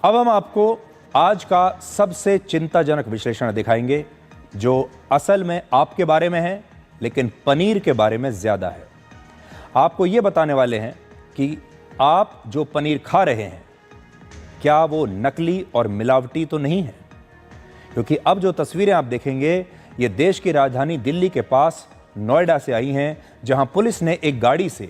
अब हम आपको आज का सबसे चिंताजनक विश्लेषण दिखाएंगे जो असल में आपके बारे में है लेकिन पनीर के बारे में ज्यादा है। आपको यह बताने वाले हैं कि आप जो पनीर खा रहे हैं क्या वो नकली और मिलावटी तो नहीं है, क्योंकि अब जो तस्वीरें आप देखेंगे ये देश की राजधानी दिल्ली के पास नोएडा से आई हैं, जहां पुलिस ने एक गाड़ी से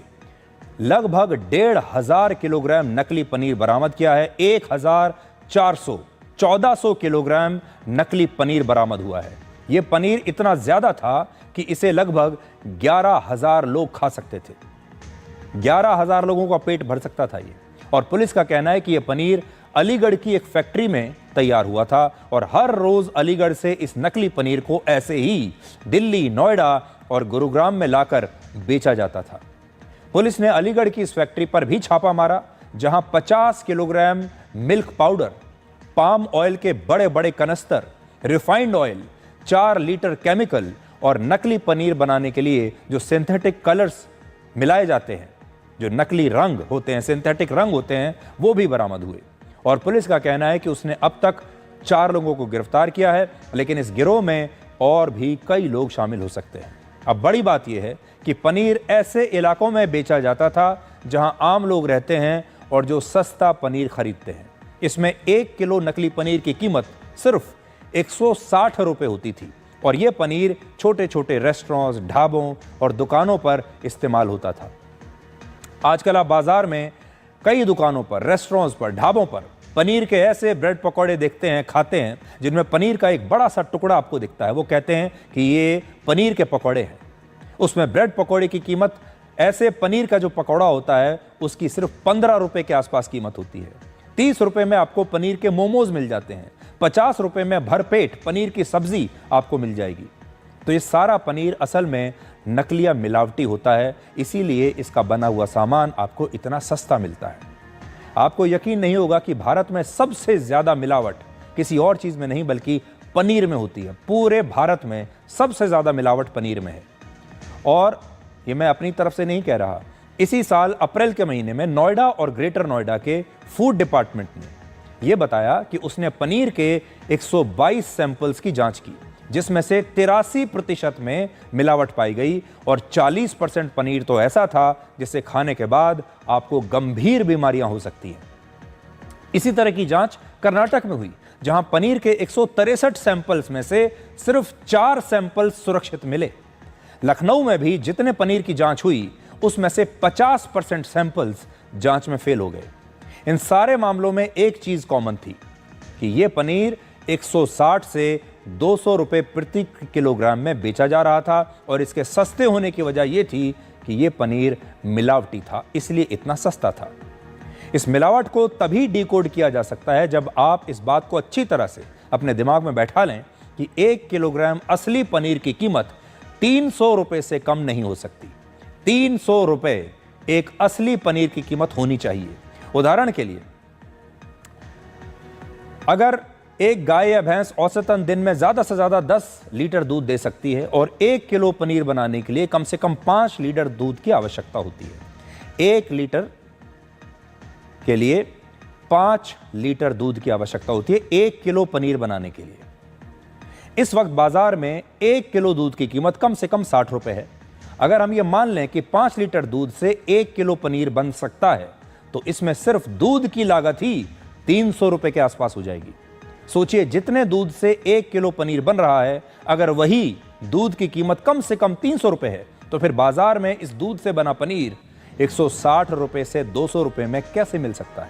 लगभग 1,500 किलोग्राम नकली पनीर बरामद किया है। 1400 किलोग्राम नकली पनीर बरामद हुआ है। यह पनीर इतना ज्यादा था कि इसे लगभग 11,000 लोग खा सकते थे। 11,000 लोगों का पेट भर सकता था ये। और पुलिस का कहना है कि यह पनीर अलीगढ़ की एक फैक्ट्री में तैयार हुआ था और हर रोज अलीगढ़ से इस नकली पनीर को ऐसे ही दिल्ली, नोएडा और गुरुग्राम में लाकर बेचा जाता था। पुलिस ने अलीगढ़ की इस फैक्ट्री पर भी छापा मारा, जहां 50 kilogram milk powder, palm oil के बड़े बड़े कनस्तर, रिफाइंड ऑयल, 4 लीटर केमिकल और नकली पनीर बनाने के लिए जो सिंथेटिक कलर्स मिलाए जाते हैं, जो नकली रंग होते हैं, सिंथेटिक रंग होते हैं, वो भी बरामद हुए। और पुलिस का कहना है कि उसने अब तक 4 लोगों को गिरफ्तार किया है, लेकिन इस गिरोह में और भी कई लोग शामिल हो सकते हैं। अब बड़ी बात यह है कि पनीर ऐसे इलाकों में बेचा जाता था जहां आम लोग रहते हैं और जो सस्ता पनीर खरीदते हैं। इसमें 1 किलो नकली पनीर की कीमत सिर्फ 160 रुपये होती थी और यह पनीर छोटे छोटे रेस्टोरेंट्स, ढाबों और दुकानों पर इस्तेमाल होता था। आजकल आप बाजार में कई दुकानों पर, रेस्टोरेंट्स पर, ढाबों पर पनीर के ऐसे ब्रेड पकौड़े देखते हैं, खाते हैं, जिनमें पनीर का एक बड़ा सा टुकड़ा आपको दिखता है। वो कहते हैं कि ये पनीर के पकौड़े हैं। उसमें ब्रेड पकौड़े की कीमत, ऐसे पनीर का जो पकौड़ा होता है उसकी सिर्फ 15 रुपए के आसपास कीमत होती है। 30 रुपए में आपको पनीर के मोमोज मिल जाते हैं। 50 रुपए में भरपेट पनीर की सब्जी आपको मिल जाएगी। तो ये सारा पनीर असल में नकली या मिलावटी होता है, इसीलिए इसका बना हुआ सामान आपको इतना सस्ता मिलता है। आपको यकीन नहीं होगा कि भारत में सबसे ज्यादा मिलावट किसी और चीज में नहीं बल्कि पनीर में होती है। पूरे भारत में सबसे ज्यादा मिलावट पनीर में है। और ये मैं अपनी तरफ से नहीं कह रहा, इसी साल अप्रैल के महीने में नोएडा और ग्रेटर नोएडा के फूड डिपार्टमेंट ने यह बताया कि उसने पनीर के 122 सैंपल्स की जांच की, जिसमें से 83% में मिलावट पाई गई और 40% पनीर तो ऐसा था जिसे खाने के बाद आपको गंभीर बीमारियां हो सकती हैं। इसी तरह की जांच कर्नाटक में हुई, जहां पनीर के 163 सैंपल्स में से सिर्फ 4 सैंपल्स सुरक्षित मिले। लखनऊ में भी जितने पनीर की जांच हुई उसमें से 50% सैंपल्स जांच में फेल हो गए। इन सारे मामलों में एक चीज कॉमन थी कि यह पनीर 160 से 200 रुपए प्रति किलोग्राम में बेचा जा रहा था और इसके सस्ते होने की वजह यह थी कि यह पनीर मिलावटी था, इसलिए इतना सस्ता था। इस मिलावट को तभी डिकोड किया जा सकता है जब आप इस बात को अच्छी तरह से अपने दिमाग में बैठा लें कि 1 किलोग्राम असली पनीर की कीमत 300 रुपए से कम नहीं हो सकती। 300 रुपए एक असली पनीर की कीमत होनी चाहिए। उदाहरण के लिए, अगर एक गाय या भैंस औसतन दिन में ज्यादा से ज्यादा 10 लीटर दूध दे सकती है और 1 किलो पनीर बनाने के लिए कम से कम 5 लीटर दूध की आवश्यकता होती है। 1 लीटर के लिए 5 लीटर दूध की आवश्यकता होती है 1 किलो पनीर बनाने के लिए। इस वक्त बाजार में 1 किलो दूध की कीमत कम से कम 60 रुपए है। अगर हम ये मान लें कि 5 लीटर दूध से 1 किलो पनीर बन सकता है तो इसमें सिर्फ दूध की लागत ही 300 रुपए के आसपास हो जाएगी। सोचिए, जितने दूध से 1 किलो पनीर बन रहा है, अगर वही दूध की कीमत कम से कम 300 रुपए है तो फिर बाजार में इस दूध से बना पनीर 160 रुपए से 200 रुपए में कैसे मिल सकता है।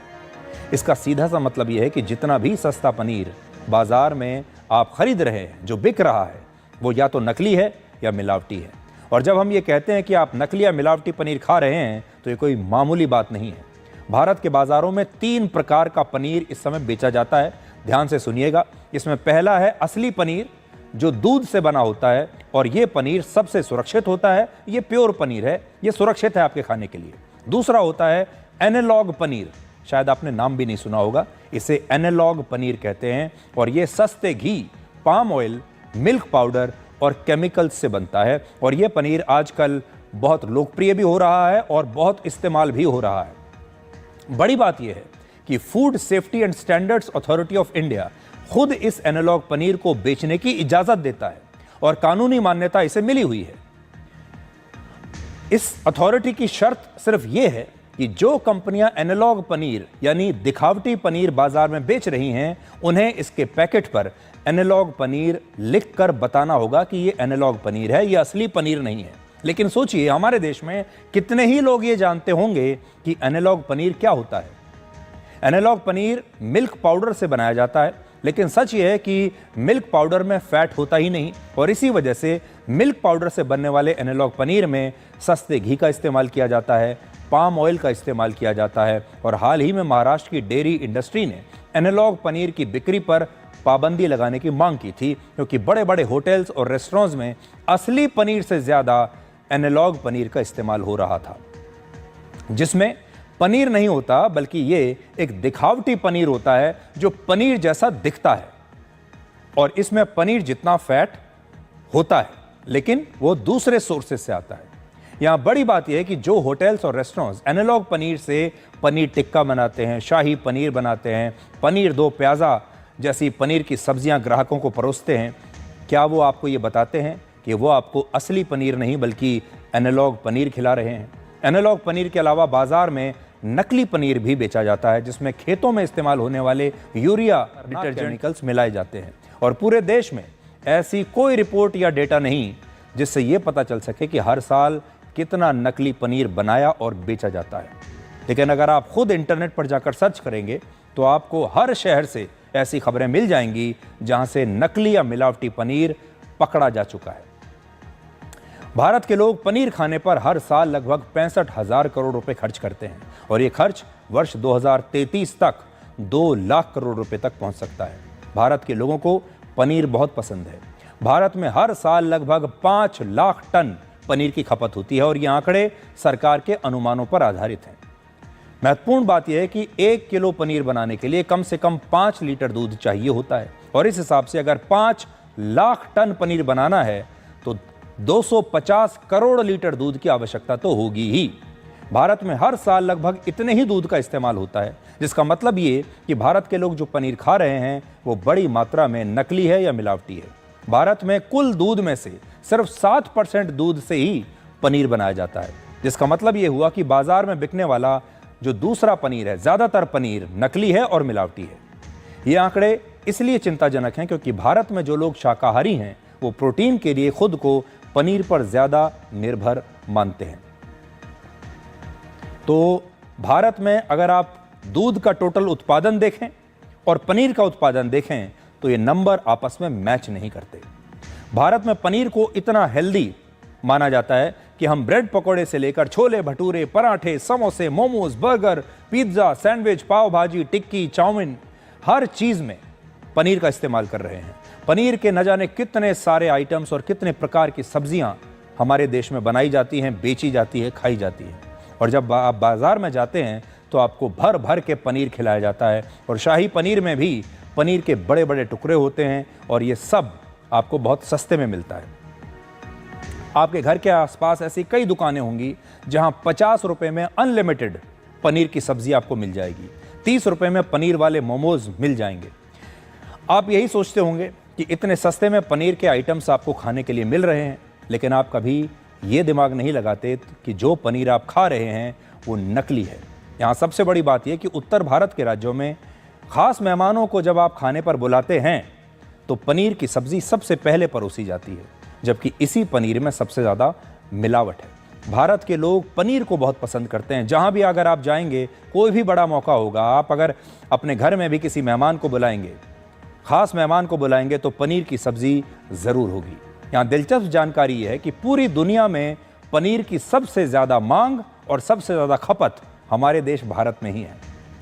इसका सीधा सा मतलब यह है कि जितना भी सस्ता पनीर बाजार में आप खरीद रहे हैं, जो बिक रहा है, वो या तो नकली है या मिलावटी है। और जब हम ये कहते हैं कि आप नकली या मिलावटी पनीर खा रहे हैं तो ये कोई मामूली बात नहीं है। भारत के बाजारों में 3 प्रकार का पनीर इस समय बेचा जाता है। ध्यान से सुनिएगा। इसमें पहला है असली पनीर, जो दूध से बना होता है और यह पनीर सबसे सुरक्षित होता है। यह प्योर पनीर है, यह सुरक्षित है आपके खाने के लिए। दूसरा होता है एनालॉग पनीर, शायद आपने नाम भी नहीं सुना होगा, इसे एनालॉग पनीर कहते हैं और यह सस्ते घी, पाम ऑयल, मिल्क पाउडर और केमिकल्स से बनता है। और यह पनीर आजकल बहुत लोकप्रिय भी हो रहा है और बहुत इस्तेमाल भी हो रहा है। बड़ी बात यह है कि food safety and standards authority of India खुद इस एनालॉग पनीर को बेचने की इजाजत देता है और कानूनी मान्यता इसे मिली हुई है। इस अथॉरिटी की शर्त सिर्फ यह है कि जो कंपनियां एनालॉग पनीर यानी दिखावटी पनीर बाजार में बेच रही हैं, उन्हें इसके पैकेट पर एनालॉग पनीर लिखकर बताना होगा कि यह एनालॉग पनीर है, यह असली पनीर नहीं है। लेकिन सोचिए, हमारे देश में कितने ही लोग ये जानते होंगे कि एनालॉग पनीर क्या होता है। एनालॉग पनीर मिल्क पाउडर से बनाया जाता है, लेकिन सच ये है कि मिल्क पाउडर में फैट होता ही नहीं और इसी वजह से मिल्क पाउडर से बनने वाले एनालॉग पनीर में सस्ते घी का इस्तेमाल किया जाता है, पाम ऑयल का इस्तेमाल किया जाता है। और हाल ही में महाराष्ट्र की डेयरी इंडस्ट्री ने एनालॉग पनीर की बिक्री पर पाबंदी लगाने की मांग की थी, क्योंकि बड़े बड़े होटल्स और रेस्टोरेंट्स में असली पनीर से ज्यादा एनालॉग पनीर का इस्तेमाल हो रहा था, जिसमें पनीर नहीं होता बल्कि ये एक दिखावटी पनीर होता है जो पनीर जैसा दिखता है और इसमें पनीर जितना फैट होता है, लेकिन वो दूसरे सोर्सेस से आता है। यहां बड़ी बात यह है कि जो होटल्स और रेस्टोरेंट्स एनालॉग पनीर से पनीर टिक्का बनाते हैं, शाही पनीर बनाते हैं, पनीर दो प्याज़ा जैसी पनीर की सब्जियां ग्राहकों को परोसते हैं, क्या वो आपको ये बताते हैं कि वो आपको असली पनीर नहीं बल्कि एनालॉग पनीर खिला रहे हैं? एनालॉग पनीर के अलावा बाजार में नकली पनीर भी बेचा जाता है, जिसमें खेतों में इस्तेमाल होने वाले यूरिया डिटर्जेंटिकल्स मिलाए जाते हैं और पूरे देश में ऐसी कोई रिपोर्ट या डेटा नहीं जिससे यह पता चल सके कि हर साल कितना नकली पनीर बनाया और बेचा जाता है। लेकिन अगर आप खुद इंटरनेट पर जाकर सर्च करेंगे तो आपको हर शहर से ऐसी खबरें मिल जाएंगी जहां से नकली या मिलावटी पनीर पकड़ा जा चुका है। भारत के लोग पनीर खाने पर हर साल लगभग 65,000 करोड़ रुपए खर्च करते हैं और ये खर्च वर्ष 2033 तक 2 लाख करोड़ रुपए तक पहुंच सकता है। भारत के लोगों को पनीर बहुत पसंद है। भारत में हर साल लगभग 5 लाख टन पनीर की खपत होती है और ये आंकड़े सरकार के अनुमानों पर आधारित हैं। महत्वपूर्ण बात यह है कि 1 किलो पनीर बनाने के लिए कम से कम 5 लीटर दूध चाहिए होता है और इस हिसाब से अगर 5 लाख टन पनीर बनाना है तो 250 करोड़ लीटर दूध की आवश्यकता तो होगी ही। भारत में हर साल लगभग इतने ही दूध का इस्तेमाल होता है, जिसका मतलब ये कि भारत के लोग जो पनीर खा रहे हैं वो बड़ी मात्रा में नकली है या मिलावटी है। भारत में कुल दूध में से सिर्फ 7% दूध से ही पनीर बनाया जाता है, जिसका मतलब ये हुआ कि बाजार में बिकने वाला जो दूसरा पनीर है, ज्यादातर पनीर नकली है और मिलावटी है। ये आंकड़े इसलिए चिंताजनक हैं क्योंकि भारत में जो लोग शाकाहारी हैं वो प्रोटीन के लिए खुद को पनीर पर ज्यादा निर्भर मानते हैं। तो भारत में अगर आप दूध का टोटल उत्पादन देखें और पनीर का उत्पादन देखें तो ये नंबर आपस में मैच नहीं करते। भारत में पनीर को इतना हेल्दी माना जाता है कि हम ब्रेड पकौड़े से लेकर छोले भटूरे, पराठे, समोसे, मोमोज, बर्गर, पिज्जा, सैंडविच, पाव भाजी, टिक्की, चाउमीन, हर चीज में पनीर का इस्तेमाल कर रहे हैं। पनीर के न जाने कितने सारे आइटम्स और कितने प्रकार की सब्जियां हमारे देश में बनाई जाती हैं, बेची जाती है, खाई जाती है। और जब आप बाजार में जाते हैं तो आपको भर भर के पनीर खिलाया जाता है और शाही पनीर में भी पनीर के बड़े बड़े टुकड़े होते हैं और ये सब आपको बहुत सस्ते में मिलता है। आपके घर के आसपास ऐसी कई दुकानें होंगी जहां 50 रुपए में अनलिमिटेड पनीर की सब्जी आपको मिल जाएगी, 30 रुपए में पनीर वाले मोमोज मिल जाएंगे। आप यही सोचते होंगे कि इतने सस्ते में पनीर के आइटम्स आपको खाने के लिए मिल रहे हैं, लेकिन आप कभी ये दिमाग नहीं लगाते कि जो पनीर आप खा रहे हैं वो नकली है। यहाँ सबसे बड़ी बात यह कि उत्तर भारत के राज्यों में खास मेहमानों को जब आप खाने पर बुलाते हैं तो पनीर की सब्जी सबसे पहले परोसी जाती है, जबकि इसी पनीर में सबसे ज़्यादा मिलावट है। भारत के लोग पनीर को बहुत पसंद करते हैं। जहाँ भी अगर आप जाएंगे, कोई भी बड़ा मौका होगा, आप अगर अपने घर में भी किसी मेहमान को बुलाएंगे, खास मेहमान को बुलाएंगे तो पनीर की सब्जी ज़रूर होगी। यहाँ दिलचस्प जानकारी यह है कि पूरी दुनिया में पनीर की सबसे ज़्यादा मांग और सबसे ज़्यादा खपत हमारे देश भारत में ही है।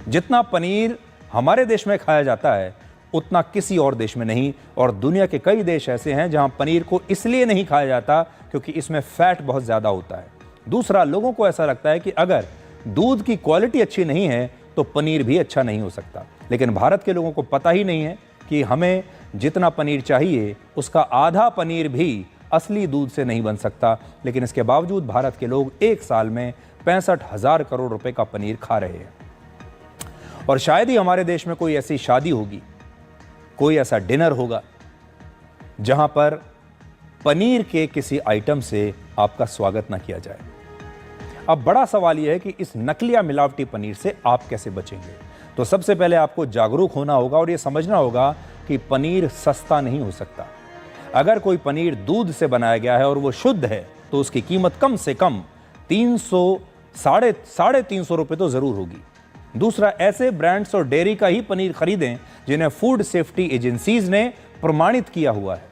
जितना पनीर हमारे देश में खाया जाता है उतना किसी और देश में नहीं, और दुनिया के कई देश ऐसे हैं जहां पनीर को इसलिए नहीं खाया जाता क्योंकि इसमें फैट बहुत ज़्यादा होता है। दूसरा, लोगों को ऐसा लगता है कि अगर दूध की क्वालिटी अच्छी नहीं है तो पनीर भी अच्छा नहीं हो सकता। लेकिन भारत के लोगों को पता ही नहीं है कि हमें जितना पनीर चाहिए उसका आधा पनीर भी असली दूध से नहीं बन सकता। लेकिन इसके बावजूद भारत के लोग एक साल में 65,000 करोड़ रुपए का पनीर खा रहे हैं। और शायद ही हमारे देश में कोई ऐसी शादी होगी, कोई ऐसा डिनर होगा जहां पर पनीर के किसी आइटम से आपका स्वागत ना किया जाए। अब बड़ा सवाल यह है कि इस नकली या मिलावटी पनीर से आप कैसे बचेंगे। तो सबसे पहले आपको जागरूक होना होगा और यह समझना होगा कि पनीर सस्ता नहीं हो सकता। अगर कोई पनीर दूध से बनाया गया है और वो शुद्ध है तो उसकी कीमत कम से कम 300 साढ़े 300 रुपये तो जरूर होगी। दूसरा, ऐसे ब्रांड्स और डेयरी का ही पनीर खरीदें जिन्हें फूड सेफ्टी एजेंसीज ने प्रमाणित किया हुआ है।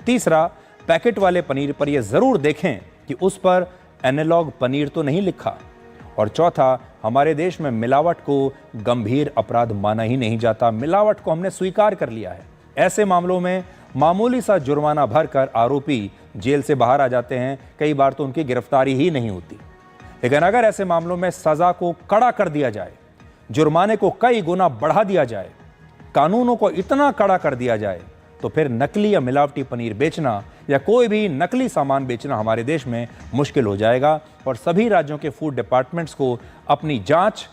तीसरा, पैकेट वाले पनीर पर यह जरूर देखें कि उस पर एनालॉग पनीर तो नहीं लिखा। और चौथा, हमारे देश में मिलावट को गंभीर अपराध माना ही नहीं जाता। मिलावट को हमने स्वीकार कर लिया है। ऐसे मामलों में मामूली सा जुर्माना भरकर आरोपी जेल से बाहर आ जाते हैं। कई बार तो उनकी गिरफ्तारी ही नहीं होती। लेकिन अगर ऐसे मामलों में सजा को कड़ा कर दिया जाए, जुर्माने को कई गुना बढ़ा दिया जाए, कानूनों को इतना कड़ा कर दिया जाए, तो फिर नकली या मिलावटी पनीर बेचना या कोई भी नकली सामान बेचना हमारे देश में मुश्किल हो जाएगा। और सभी राज्यों के फूड डिपार्टमेंट्स को अपनी जांच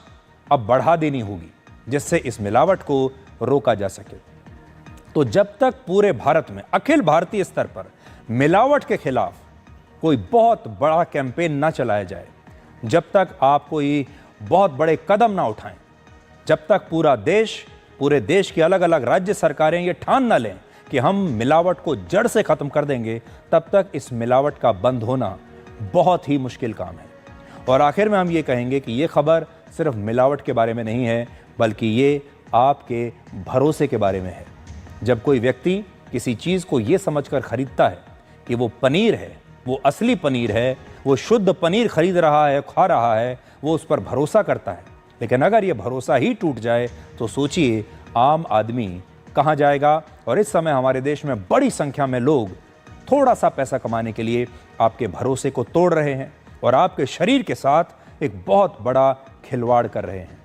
अब बढ़ा देनी होगी जिससे इस मिलावट को रोका जा सके। तो जब तक पूरे भारत में अखिल भारतीय स्तर पर मिलावट के खिलाफ कोई बहुत बड़ा कैंपेन ना चलाया जाए, जब तक आप कोई बहुत बड़े कदम ना उठाएं, जब तक पूरे देश की अलग अलग राज्य सरकारें ये ठान ना लें कि हम मिलावट को जड़ से खत्म कर देंगे, तब तक इस मिलावट का बंद होना बहुत ही मुश्किल काम है। और आखिर में हम ये कहेंगे कि ये खबर सिर्फ मिलावट के बारे में नहीं है, बल्कि ये आपके भरोसे के बारे में है। जब कोई व्यक्ति किसी चीज़ को ये समझकर खरीदता है कि वो पनीर है, वो असली पनीर है, वो शुद्ध पनीर खरीद रहा है, खा रहा है, वो उस पर भरोसा करता है। लेकिन अगर ये भरोसा ही टूट जाए तो सोचिए आम आदमी कहाँ जाएगा। और इस समय हमारे देश में बड़ी संख्या में लोग थोड़ा सा पैसा कमाने के लिए आपके भरोसे को तोड़ रहे हैं और आपके शरीर के साथ एक बहुत बड़ा खिलवाड़ कर रहे हैं।